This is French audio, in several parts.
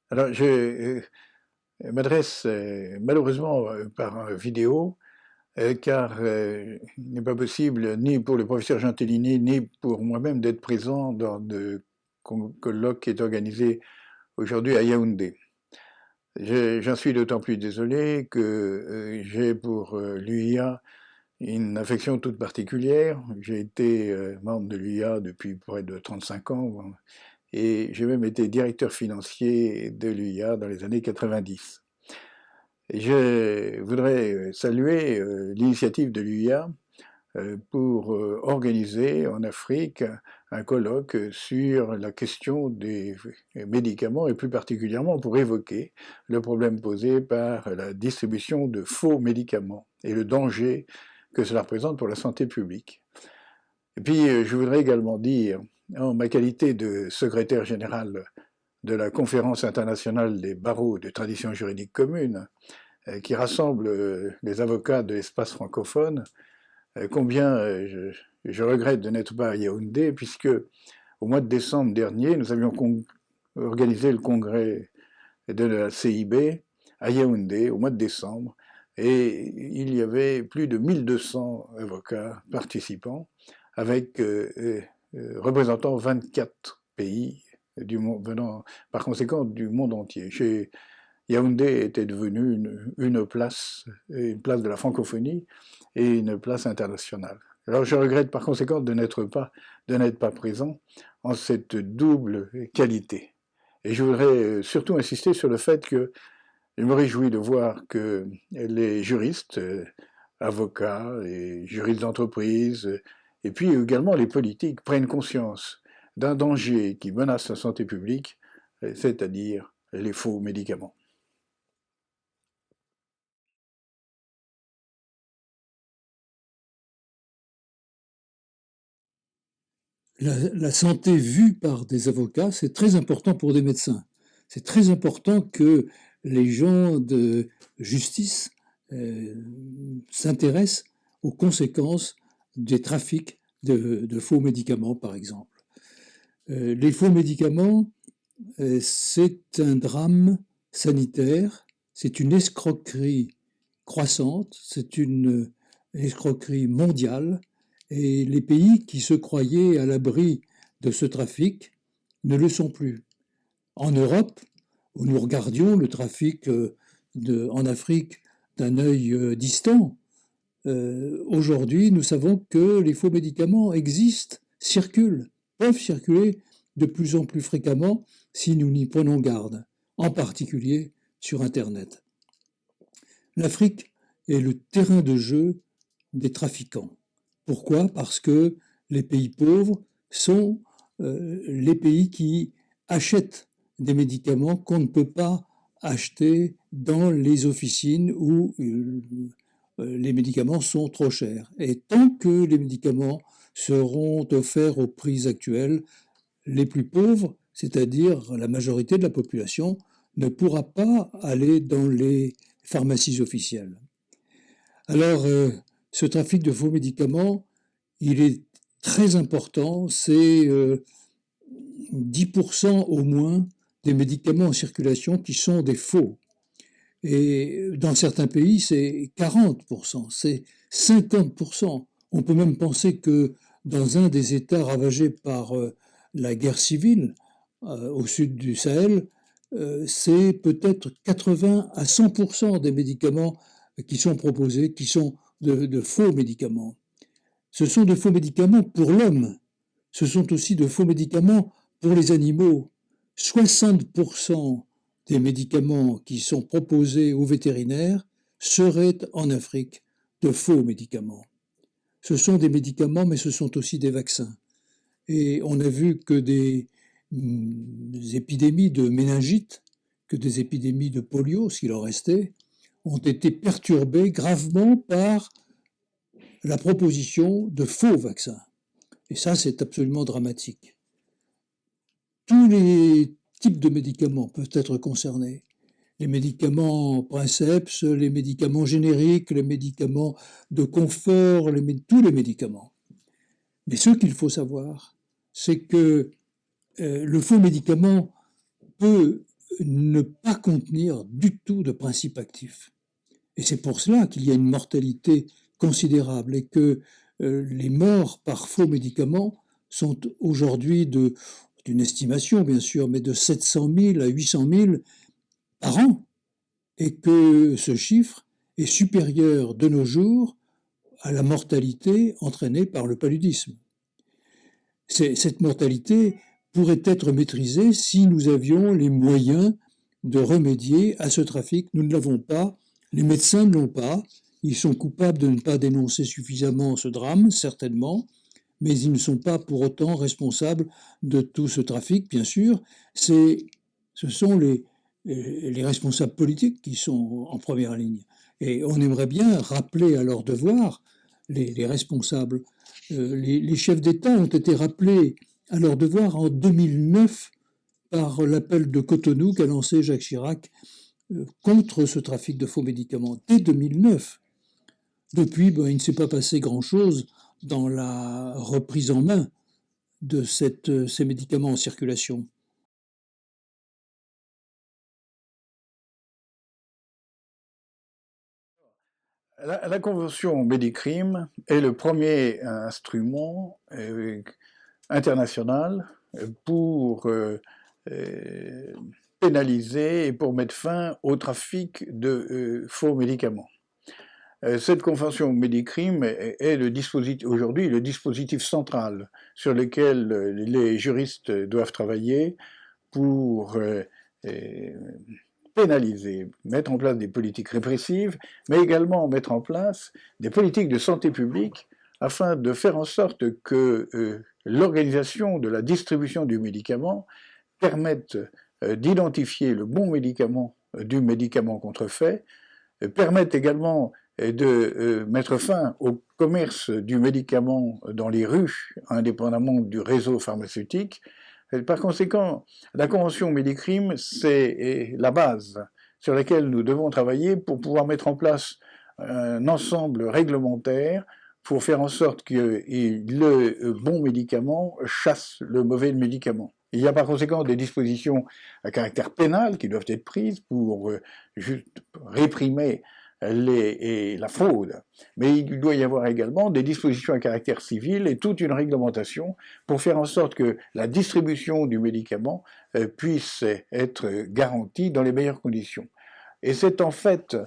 Alors, je m'adresse malheureusement par vidéo, car il n'est pas possible, ni pour le professeur Gentilini, ni pour moi-même, d'être présent dans le colloque qui est organisé aujourd'hui à Yaoundé. J'en suis d'autant plus désolé que j'ai pour l'UIA une affection toute particulière. J'ai été membre de l'UIA depuis près de 35 ans, bon, et j'ai même été directeur financier de l'UIA dans les années 90. Je voudrais saluer l'initiative de l'UIA pour organiser en Afrique un colloque sur la question des médicaments et plus particulièrement pour évoquer le problème posé par la distribution de faux médicaments et le danger que cela représente pour la santé publique. Et puis je voudrais également dire, en ma qualité de secrétaire général de la Conférence internationale des barreaux de tradition juridique commune, qui rassemble les avocats de l'espace francophone, combien je regrette de n'être pas à Yaoundé, puisque au mois de décembre dernier, nous avions organisé le congrès de la CIB à Yaoundé, au mois de décembre, et il y avait plus de 1200 avocats participants, avec représentant 24 pays du monde, venant par conséquent du monde entier. Yaoundé était devenue une place de la francophonie et une place internationale. Alors je regrette par conséquent de n'être pas présent en cette double qualité. Et je voudrais surtout insister sur le fait que je me réjouis de voir que les juristes, avocats et juristes d'entreprise, et puis également les politiques prennent conscience d'un danger qui menace la santé publique, c'est-à-dire les faux médicaments. La santé vue par des avocats, c'est très important pour des médecins. C'est très important que les gens de justice euh, s'intéressent aux conséquences des trafics de faux médicaments, par exemple. Les faux médicaments, c'est un drame sanitaire, c'est une escroquerie croissante, c'est une escroquerie mondiale, et les pays qui se croyaient à l'abri de ce trafic ne le sont plus. En Europe, où nous regardions le trafic en Afrique d'un œil distant, aujourd'hui nous savons que les faux médicaments existent, circulent, peuvent circuler de plus en plus fréquemment si nous n'y prenons garde, en particulier sur Internet. L'Afrique est le terrain de jeu des trafiquants. Pourquoi? Parce que les pays pauvres sont les pays qui achètent des médicaments qu'on ne peut pas acheter dans les officines où les médicaments sont trop chers. Et tant que les médicaments seront offerts aux prix actuels, les plus pauvres, c'est-à-dire la majorité de la population, ne pourra pas aller dans les pharmacies officielles. Alors, ce trafic de faux médicaments, il est très important, c'est 10% au moins des médicaments en circulation qui sont des faux. Et dans certains pays, c'est 40%, c'est 50%. On peut même penser que dans un des États ravagés par la guerre civile, au sud du Sahel, c'est peut-être 80 à 100% des médicaments qui sont proposés, qui sont de faux médicaments. Ce sont de faux médicaments pour l'homme. Ce sont aussi de faux médicaments pour les animaux. 60% des médicaments qui sont proposés aux vétérinaires seraient en Afrique de faux médicaments. Ce sont des médicaments, mais ce sont aussi des vaccins. Et on a vu que des épidémies de méningite, que des épidémies de polio, s'il en restait, ont été perturbées gravement par la proposition de faux vaccins. Et ça, c'est absolument dramatique. Tous les types de médicaments peuvent être concernés. Les médicaments princeps, les médicaments génériques, les médicaments de confort, tous les médicaments. Mais ce qu'il faut savoir, c'est que le faux médicament peut ne pas contenir du tout de principe actif. Et c'est pour cela qu'il y a une mortalité considérable et que les morts par faux médicaments sont aujourd'hui d'une estimation bien sûr, mais de 700 000 à 800 000 par an, et que ce chiffre est supérieur de nos jours à la mortalité entraînée par le paludisme. Cette mortalité pourrait être maîtrisée si nous avions les moyens de remédier à ce trafic. Nous ne l'avons pas, les médecins ne l'ont pas, ils sont coupables de ne pas dénoncer suffisamment ce drame, certainement, mais ils ne sont pas pour autant responsables de tout ce trafic, bien sûr. Ce sont les responsables politiques qui sont en première ligne. Et on aimerait bien rappeler à leur devoir les responsables. Les chefs d'État ont été rappelés à leur devoir en 2009 par l'appel de Cotonou qu'a lancé Jacques Chirac contre ce trafic de faux médicaments, dès 2009. Depuis, il ne s'est pas passé grand-chose dans la reprise en main de ces médicaments en circulation. La Convention Médicrime est le premier instrument international pour pénaliser et pour mettre fin au trafic de faux médicaments. Cette convention Médicrime est aujourd'hui le dispositif central sur lequel les juristes doivent travailler pour pénaliser, mettre en place des politiques répressives, mais également mettre en place des politiques de santé publique afin de faire en sorte que l'organisation de la distribution du médicament permette d'identifier le bon médicament du médicament contrefait, permette également de mettre fin au commerce du médicament dans les rues, indépendamment du réseau pharmaceutique. Par conséquent, la Convention Médicrime, c'est la base sur laquelle nous devons travailler pour pouvoir mettre en place un ensemble réglementaire pour faire en sorte que le bon médicament chasse le mauvais médicament. Il y a par conséquent des dispositions à caractère pénal qui doivent être prises pour juste réprimer la fraude. Mais il doit y avoir également des dispositions à caractère civil et toute une réglementation pour faire en sorte que la distribution du médicament puisse être garantie dans les meilleures conditions. Et c'est en fait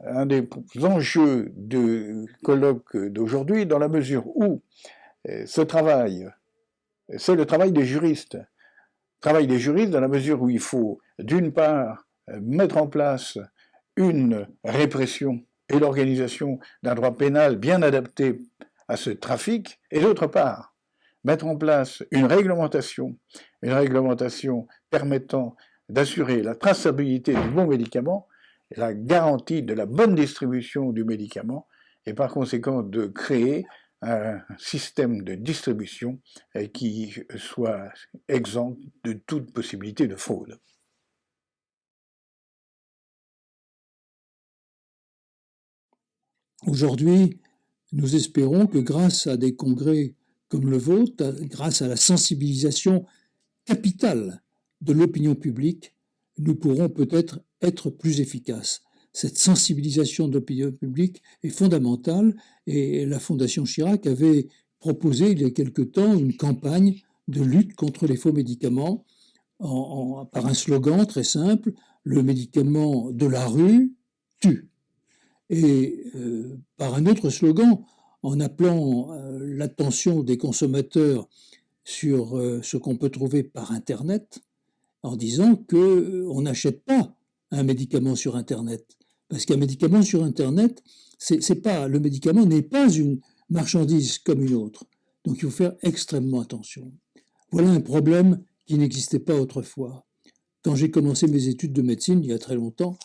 un des enjeux du colloque d'aujourd'hui, dans la mesure où ce travail, c'est le travail des juristes. Travail des juristes dans la mesure où il faut, d'une part, mettre en place une répression et l'organisation d'un droit pénal bien adapté à ce trafic, et d'autre part, mettre en place une réglementation permettant d'assurer la traçabilité du bon médicament, la garantie de la bonne distribution du médicament, et par conséquent de créer un système de distribution qui soit exempt de toute possibilité de fraude. Aujourd'hui, nous espérons que grâce à des congrès comme le vôtre, grâce à la sensibilisation capitale de l'opinion publique, nous pourrons peut-être être plus efficaces. Cette sensibilisation de l'opinion publique est fondamentale et la Fondation Chirac avait proposé il y a quelque temps une campagne de lutte contre les faux médicaments par un slogan très simple, le médicament de la rue tue. Et par un autre slogan, en appelant l'attention des consommateurs sur ce qu'on peut trouver par Internet, en disant qu'on n'achète pas un médicament sur Internet. Parce qu'un médicament sur Internet, le médicament n'est pas une marchandise comme une autre. Donc il faut faire extrêmement attention. Voilà un problème qui n'existait pas autrefois. Quand j'ai commencé mes études de médecine, il y a très longtemps,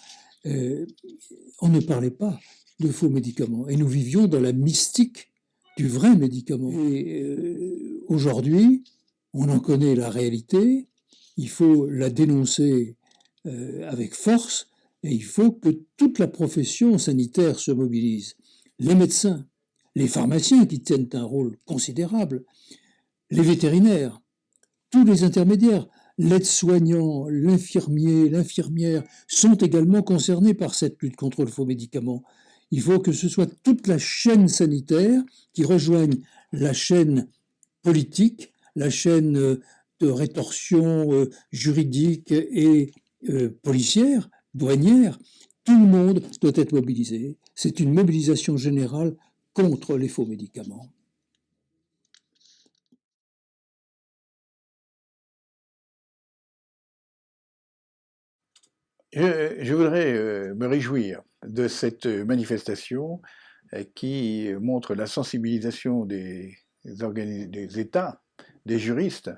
on ne parlait pas de faux médicaments. Et nous vivions dans la mystique du vrai médicament. Et aujourd'hui, on en connaît la réalité, il faut la dénoncer avec force, et il faut que toute la profession sanitaire se mobilise. Les médecins, les pharmaciens qui tiennent un rôle considérable, les vétérinaires, tous les intermédiaires, l'aide-soignant, l'infirmier, l'infirmière sont également concernés par cette lutte contre le faux médicament. Il faut que ce soit toute la chaîne sanitaire qui rejoigne la chaîne politique, la chaîne de rétorsion juridique et policière, douanière. Tout le monde doit être mobilisé. C'est une mobilisation générale contre les faux médicaments. Je voudrais me réjouir de cette manifestation qui montre la sensibilisation des États, des juristes,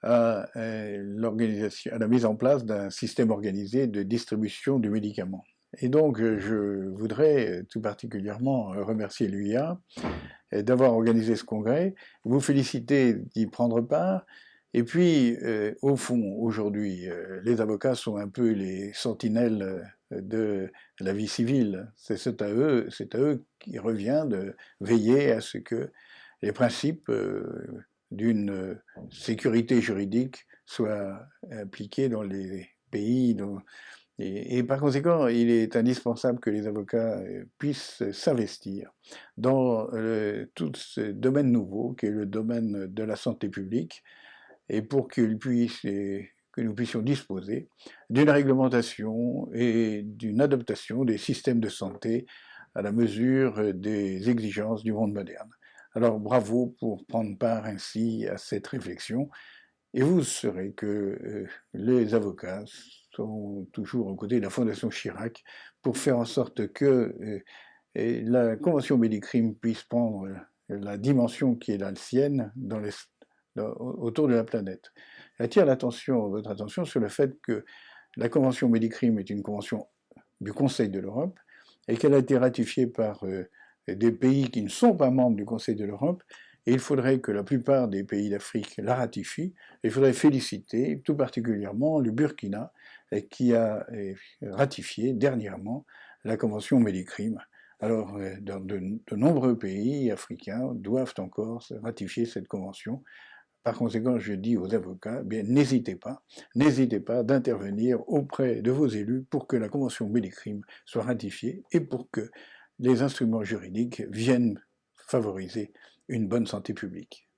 à à la mise en place d'un système organisé de distribution du médicament. Et donc, je voudrais tout particulièrement remercier l'UIA d'avoir organisé ce congrès, vous féliciter d'y prendre part. Et puis, au fond, aujourd'hui, les avocats sont un peu les sentinelles de la vie civile. C'est à eux qui revient de veiller à ce que les principes d'une sécurité juridique soient appliqués dans les pays et par conséquent, il est indispensable que les avocats puissent s'investir dans tout ce domaine nouveau qui est le domaine de la santé publique et pour qu'ils puissent que nous puissions disposer d'une réglementation et d'une adaptation des systèmes de santé à la mesure des exigences du monde moderne. Alors bravo pour prendre part ainsi à cette réflexion et vous saurez que les avocats sont toujours aux côtés de la Fondation Chirac pour faire en sorte que la Convention Médicrime puisse prendre la dimension qui est la sienne autour de la planète. J'attire votre attention sur le fait que la Convention Médicrime est une convention du Conseil de l'Europe et qu'elle a été ratifiée par des pays qui ne sont pas membres du Conseil de l'Europe. Et il faudrait que la plupart des pays d'Afrique la ratifient. Et il faudrait féliciter tout particulièrement le Burkina qui a ratifié dernièrement la Convention Médicrime. Alors, de nombreux pays africains doivent encore ratifier cette convention. Par conséquent, je dis aux avocats, bien, n'hésitez pas d'intervenir auprès de vos élus pour que la Convention Médicrime soit ratifiée et pour que les instruments juridiques viennent favoriser une bonne santé publique.